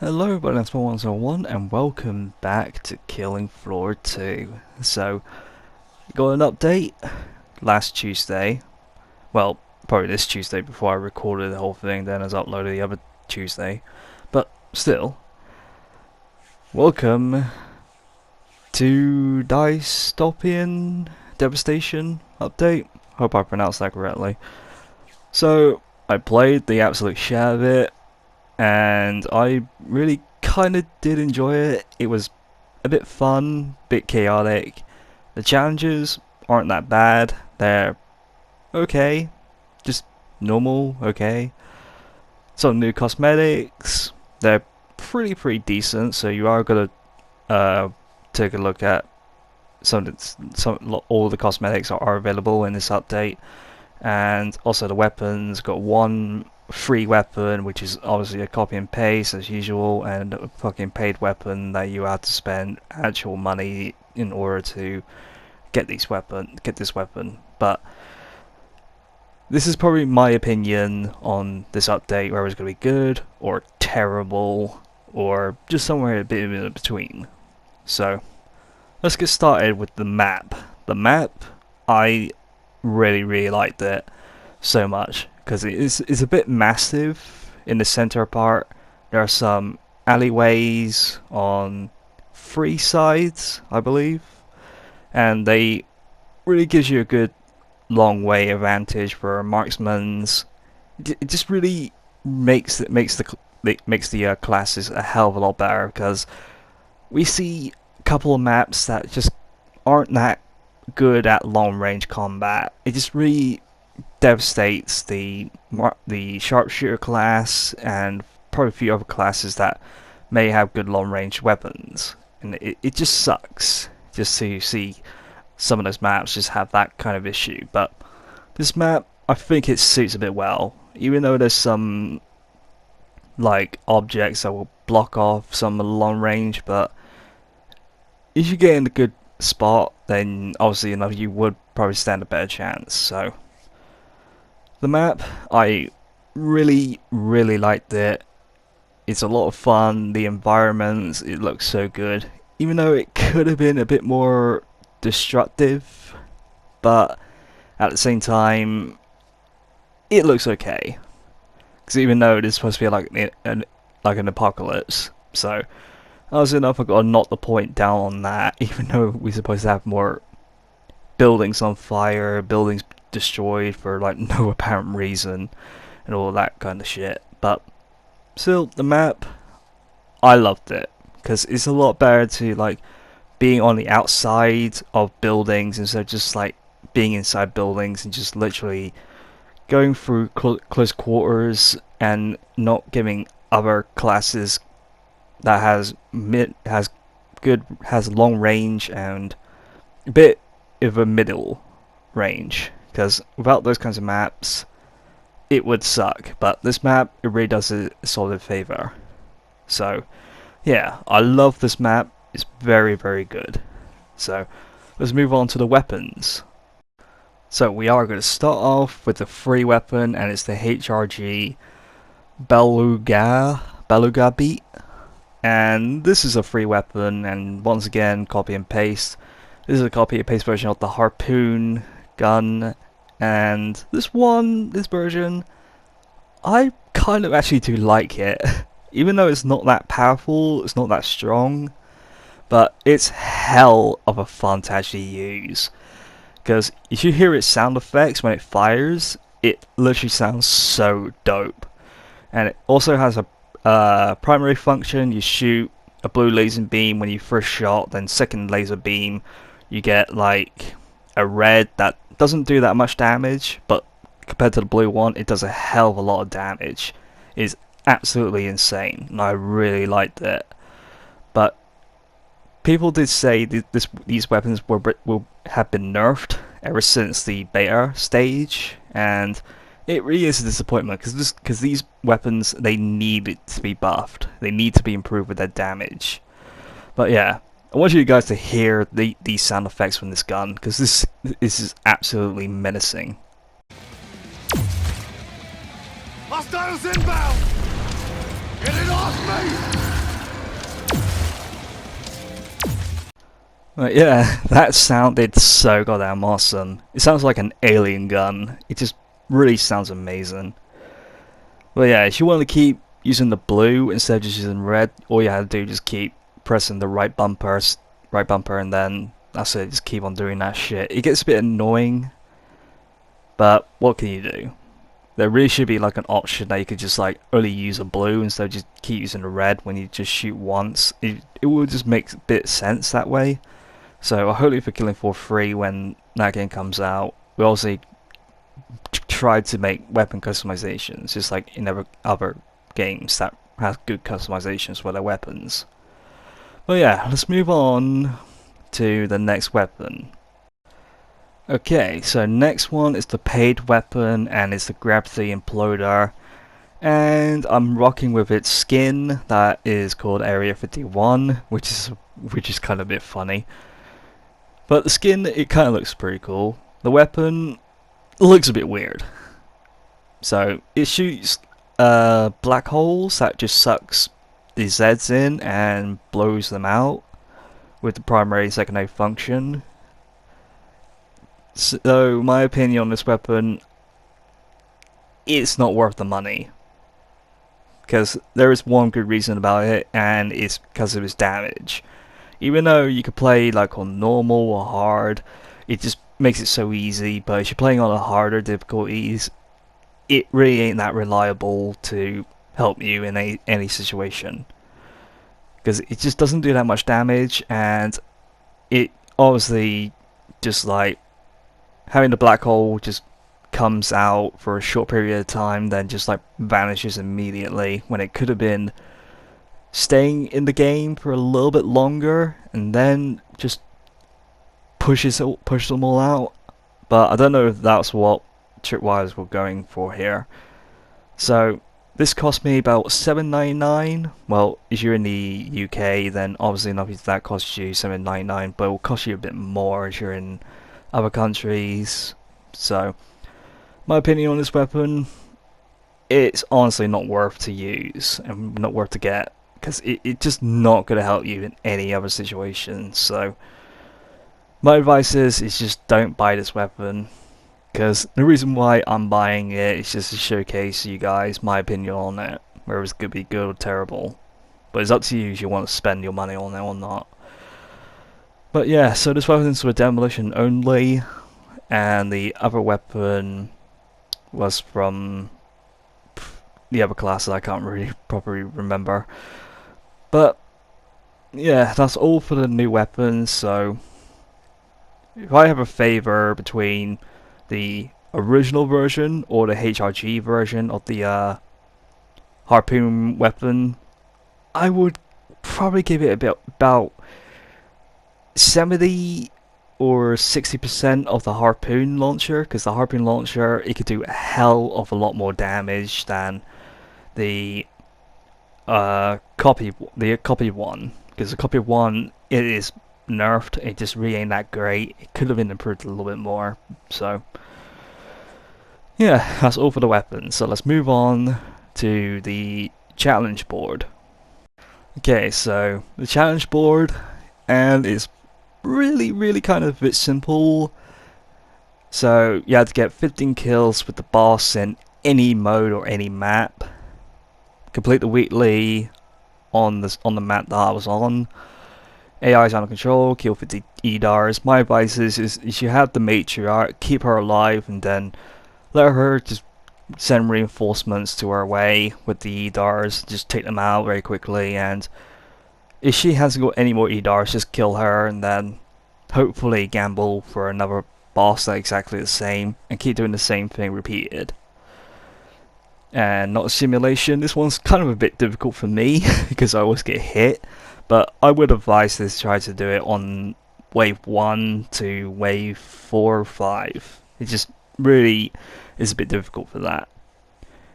Hello everybody, that's �𝑚101 and welcome back to Killing Floor 2. So, got an update last Tuesday. Well, probably this Tuesday before I recorded the whole thing, then I was uploaded the other Tuesday. But still, welcome to Dystopian Devastation update. Hope I pronounced that correctly. So, I played the absolute shit out of it, and I really kind of did enjoy it. It was a bit fun, a bit chaotic. The challenges aren't that bad. They're okay, just normal, okay. Some new cosmetics, they're pretty decent, so you are gonna take a look at all the cosmetics are available in this update. And also the weapons, got one free weapon, which is obviously a copy and paste as usual, and a fucking paid weapon that you have to spend actual money in order to get this weapon. But this is probably my opinion on this update, whether it's going to be good or terrible or just somewhere a bit in between. So let's get started with the map. The map, I really liked it so much because it's a bit massive in the center part. There are some alleyways on 3 sides, I believe, and they really gives you a good long way advantage for marksmen's. It just really makes the classes a hell of a lot better, because we see a couple of maps that just aren't that good at long range combat. It just really devastates the sharpshooter class and probably a few other classes that may have good long range weapons, and it just sucks just to see some of those maps just have that kind of issue. But this map, I think it suits a bit well, even though there's some like objects that will block off some long range. But if you get in a good spot, then obviously you would probably stand a better chance. So the map, I really liked it. It's a lot of fun. The environments, it looks so good, even though it could have been a bit more destructive, but at the same time it looks okay, because even though it is supposed to be like an apocalypse, so I was enough, I got to knock the point down on that, even though we're supposed to have more buildings on fire, buildings destroyed for like no apparent reason, and all that kind of shit. But still, the map, I loved it, because it's a lot better to like being on the outside of buildings instead of just like being inside buildings and just literally going through close quarters and not giving other classes that has long range and a bit of a middle range, because without those kinds of maps it would suck. But this map, it really does a solid favor. So yeah, I love this map. It's very good. So let's move on to the weapons. So we are going to start off with the free weapon, and it's the HRG 𝑵.𝑺.�զ. And this is a free weapon, and once again, copy and paste. This is a copy and paste version of the harpoon gun, and this version, I kind of actually do like it. Even though it's not that powerful, it's not that strong, but it's hell of a fun to actually use. Because if you hear its sound effects when it fires, it literally sounds so dope. And it also has a primary function. You shoot a blue laser beam when you first shot, then second laser beam you get like a red that doesn't do that much damage, but compared to the blue one, it does a hell of a lot of damage. It's absolutely insane, and I really liked it. But people did say these weapons will have been nerfed ever since the beta stage, and it really is a disappointment, because these weapons, they need to be buffed. They need to be improved with their damage. But yeah, I want you guys to hear these sound effects from this gun, because this is absolutely menacing. Hostiles inbound! Get it off me! But yeah, that sounded so goddamn awesome. It sounds like an alien gun. It just really sounds amazing. But yeah, if you want to keep using the blue instead of just using red, all you have to do is just keep pressing the right bumper, and then that's it. Just keep on doing that shit. It gets a bit annoying, but what can you do? There really should be like an option that you could just like only use a blue instead of just keep using the red when you just shoot once. It will just make a bit of sense that way. So hopefully for Killing Floor 3 when that game comes out, we also tried to make weapon customizations, just like in other games that have good customizations for their weapons. But yeah, let's move on to the next weapon. Okay, so next one is the paid weapon, and it's the Gravity Imploder. And I'm rocking with its skin that is called Area 51, which is kind of a bit funny. But the skin, it kind of looks pretty cool. The weapon looks a bit weird. So it shoots black holes that just sucks the Zeds in and blows them out with the primary and secondary function. So my opinion on this weapon, it's not worth the money. Because there is one good reason about it, and it's because of its damage. Even though you could play like on normal or hard, it just makes it so easy. But if you're playing on a harder difficulties, it really ain't that reliable to help you in any situation. Because it just doesn't do that much damage, and it obviously just like having the black hole just comes out for a short period of time, then just like vanishes immediately, when it could have been staying in the game for a little bit longer and then just push them all out. But I don't know if that's what Tripwires were going for here. So this cost me about $7.99. Well, if you're in the UK, then obviously enough that costs you $7.99, but it will cost you a bit more if you're in other countries. So my opinion on this weapon, it's honestly not worth to use and not worth to get, because it's just not going to help you in any other situation. So my advice is just don't buy this weapon, because the reason why I'm buying it is just to showcase you guys my opinion on it, whether it's going to be good or terrible. But it's up to you if you want to spend your money on it or not. But yeah, so this weapon's for demolition only, and the other weapon was from the other classes I can't really properly remember. But yeah, that's all for the new weapons. So if I have a favor between the original version or the HRG version of the harpoon weapon, I would probably give it about 70 or 60% of the harpoon launcher, because the harpoon launcher, it could do a hell of a lot more damage than the copy one, because the copy one, it is nerfed. It just really ain't that great. It could have been improved a little bit more. So yeah, that's all for the weapons. So let's move on to the challenge board. Okay, so the challenge board, and it's really kind of a bit simple. So you have to get 15 kills with the boss in any mode or any map. Complete the weekly on the map that I was on. AI is under control. Kill 50 EDARs. My advice is if you have the matriarch, keep her alive, and then let her just send reinforcements to her way with the EDARs. Just take them out very quickly, and if she hasn't got any more EDARs, just kill her, and then hopefully gamble for another boss that's exactly the same, and keep doing the same thing repeated. And not a simulation. This one's kind of a bit difficult for me because I always get hit, but I would advise this try to do it on wave 1 to wave 4 or 5. It just really is a bit difficult for that.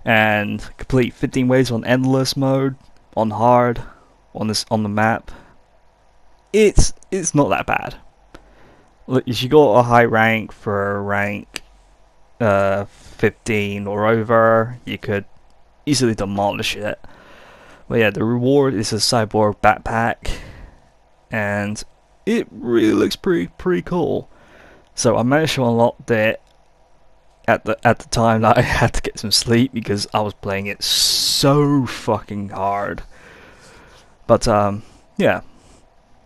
And complete 15 waves on endless mode, on hard, on the map. It's not that bad. Look, if you got a high rank for rank 15 or over, you could easily demolish it. But yeah, the reward is a cyborg backpack, and it really looks pretty cool. So I managed to unlock it at the time that I had to get some sleep because I was playing it so fucking hard. But yeah.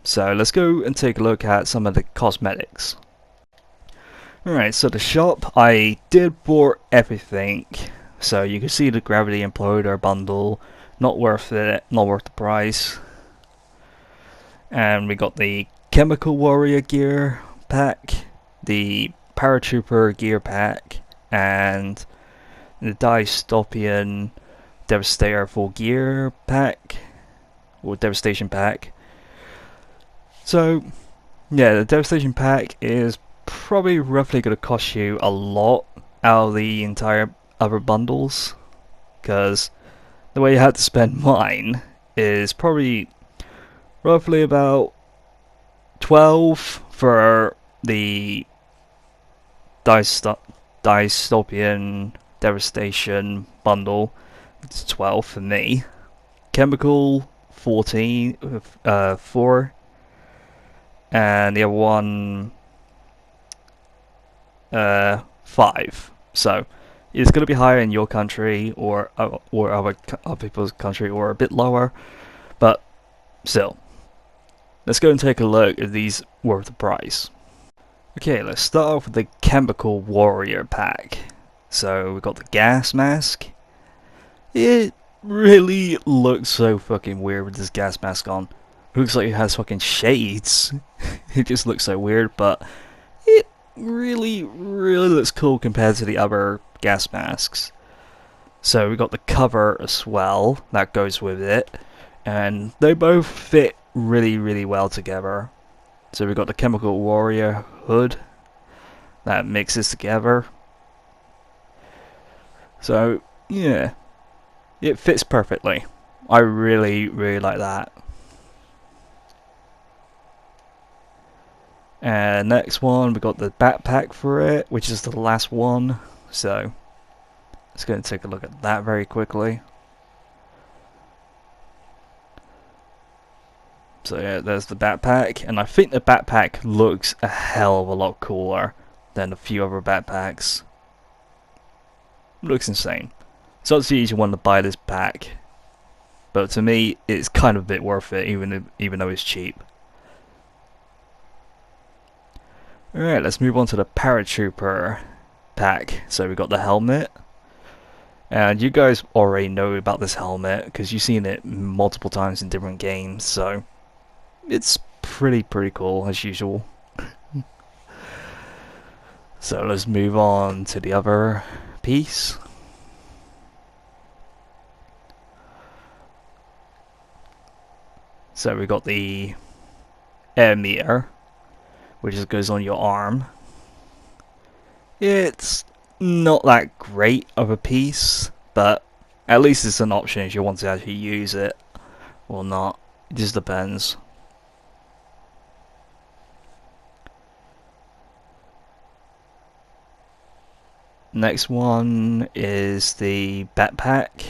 So let's go and take a look at some of the cosmetics. Alright, so the shop, I did bought everything. So you can see the Gravity Imploder bundle, not worth it, not worth the price. And we got the Chemical Warrior gear pack, the Paratrooper gear pack, and the Dystopian Devastator full gear pack, or Devastation pack. So yeah, the Devastation pack is probably roughly going to cost you a lot out of the entire other bundles, because the way you had to spend mine is probably roughly about 12 for the Dystopian Devastation bundle. It's 12 for me. Chemical 14, 4, and the other one 5. So it's going to be higher in your country or other people's country, or a bit lower, but still. Let's go and take a look at these worth the price. Okay, let's start off with the Chemical Warrior pack. So we've got the gas mask. It really looks so fucking weird with this gas mask on. It looks like it has fucking shades. It just looks so weird, but it really looks cool compared to the other gas masks. So we got the cover as well that goes with it, and they both fit really well together. So we got the Chemical Warrior hood that mixes together. So yeah, it fits perfectly. I really like that. And next one, we got the backpack for it, which is the last one. So let's go and take a look at that very quickly. So yeah, there's the backpack, and I think the backpack looks a hell of a lot cooler than a few other backpacks. Looks insane. So it's easy one to buy this pack, but to me it's kind of a bit worth it, even though it's cheap. Alright, let's move on to the Paratrooper pack. So we got the helmet, and you guys already know about this helmet because you've seen it multiple times in different games, so it's pretty cool as usual. So let's move on to the other piece. So we got the air meter, which just goes on your arm. It's not that great of a piece, but at least it's an option if you want to actually use it or not. It just depends. Next one is the backpack,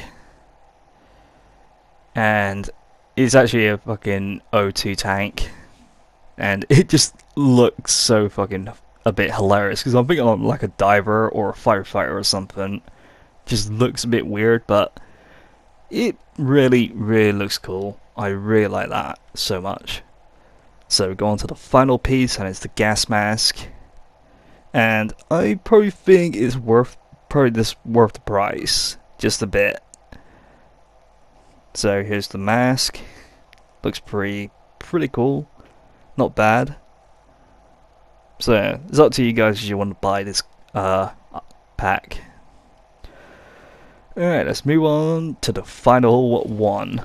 and it's actually a fucking O2 tank, and it just looks so fucking a bit hilarious because I'm thinking I'm like a diver or a firefighter or something. Just looks a bit weird, but it really looks cool. I really like that so much. So we go on to the final piece, and it's the gas mask, and I probably think it's worth the price just a bit. So here's the mask. Looks pretty cool. Not bad. So yeah, it's up to you guys if you want to buy this pack. Alright, let's move on to the final one.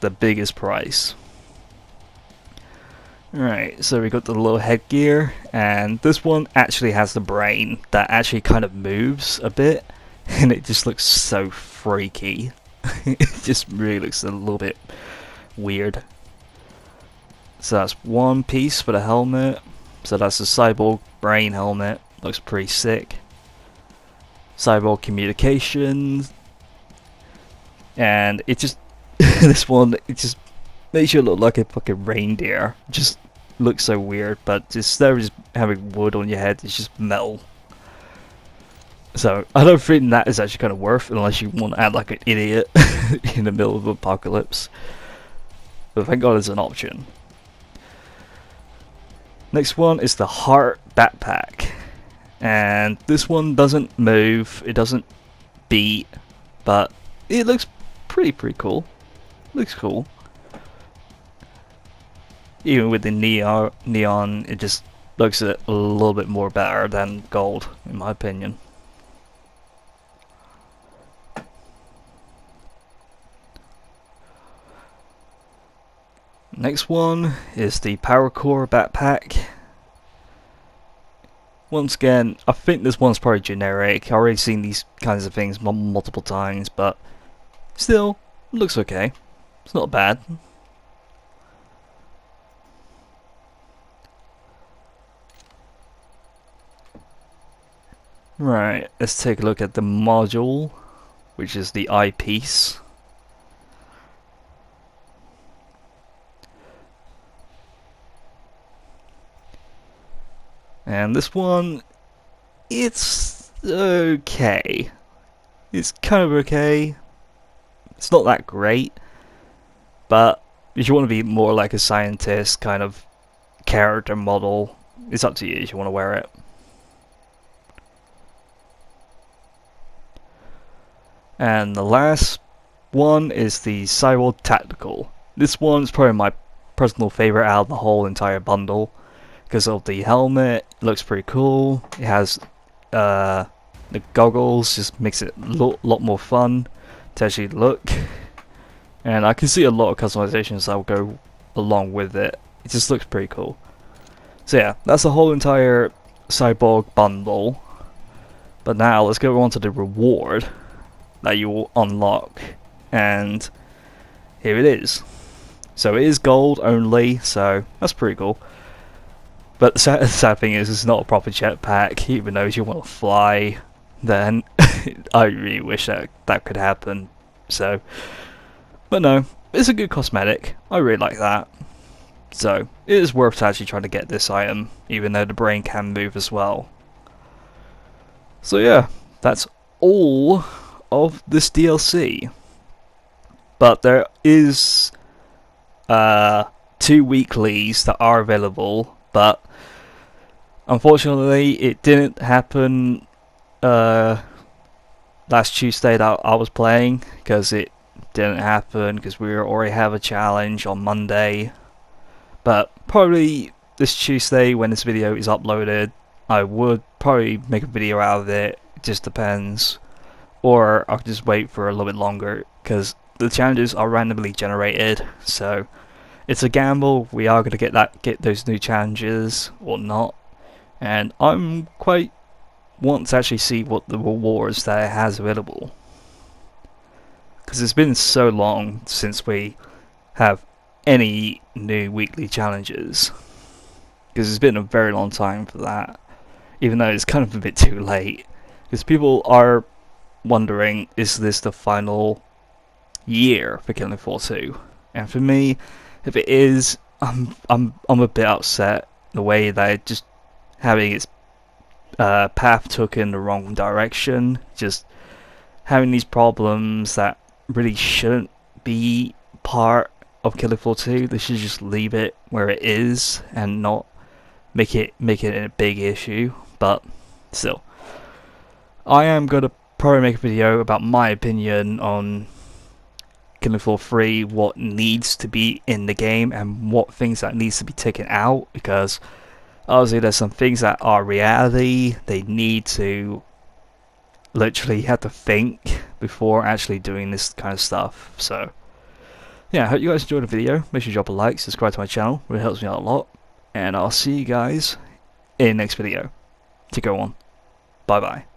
The biggest price. Alright, so we got the little headgear, and this one actually has the brain that actually kind of moves a bit, and it just looks so freaky. It just really looks a little bit weird. So that's one piece for the helmet. So that's the cyborg brain helmet. Looks pretty sick. Cyborg communications, and it just this one, it just makes you look like a fucking reindeer. Just looks so weird, but instead of just having wood on your head, it's just metal. So I don't think that is actually kind of worth, unless you want to act like an idiot in the middle of an apocalypse. But thank God it's an option. Next one is the heart backpack, and this one doesn't move, it doesn't beat, but it looks pretty cool. Looks cool. Even with the neon, it just looks a little bit more better than gold, in my opinion. Next one is the Power Core backpack. Once again, I think this one's probably generic. I've already seen these kinds of things multiple times, but still, looks okay. It's not bad. Right, let's take a look at the module, which is the eyepiece. And this one, it's okay. It's kind of okay. It's not that great, but if you want to be more like a scientist kind of character model, it's up to you if you want to wear it. And the last one is the Cyborg Tactical. This one's probably my personal favorite out of the whole entire bundle. Because of the helmet, it looks pretty cool. It has the goggles, just makes it a lot more fun to actually look. And I can see a lot of customizations that will go along with it. It just looks pretty cool. So yeah, that's the whole entire Cyborg bundle. But now let's go on to the reward that you will unlock. And here it is. So it is gold only, so that's pretty cool. But the sad thing is, it's not a proper jetpack. Even though you want to fly, then I really wish that could happen. So, but no, it's a good cosmetic. I really like that. So it is worth actually trying to get this item, even though the brain can move as well. So yeah, that's all of this DLC. But there is 2 weeklies that are available. But unfortunately, it didn't happen last Tuesday that I was playing, because it didn't happen because we already have a challenge on Monday. But probably this Tuesday, when this video is uploaded, I would probably make a video out of it. It just depends, or I'll just wait for a little bit longer because the challenges are randomly generated. So it's a gamble. We are going to get those new challenges or not, and I'm quite want to actually see what the rewards that it has available, because it's been so long since we have any new weekly challenges, because it's been a very long time for that, even though it's kind of a bit too late, because people are wondering, is this the final year for Killing Floor 2? And for me, if it is, I'm a bit upset the way that it just having its path took in the wrong direction, just having these problems that really shouldn't be part of Killing Floor 2. They should just leave it where it is and not make it a big issue. But still, I am gonna probably make a video about my opinion on Killing Floor 3, what needs to be in the game and what things that needs to be taken out, because obviously there's some things that are reality. They need to literally have to think before actually doing this kind of stuff. So yeah, I hope you guys enjoyed the video. Make sure you drop a like, subscribe to my channel, it really helps me out a lot, and I'll see you guys in the next video. To go on, bye bye.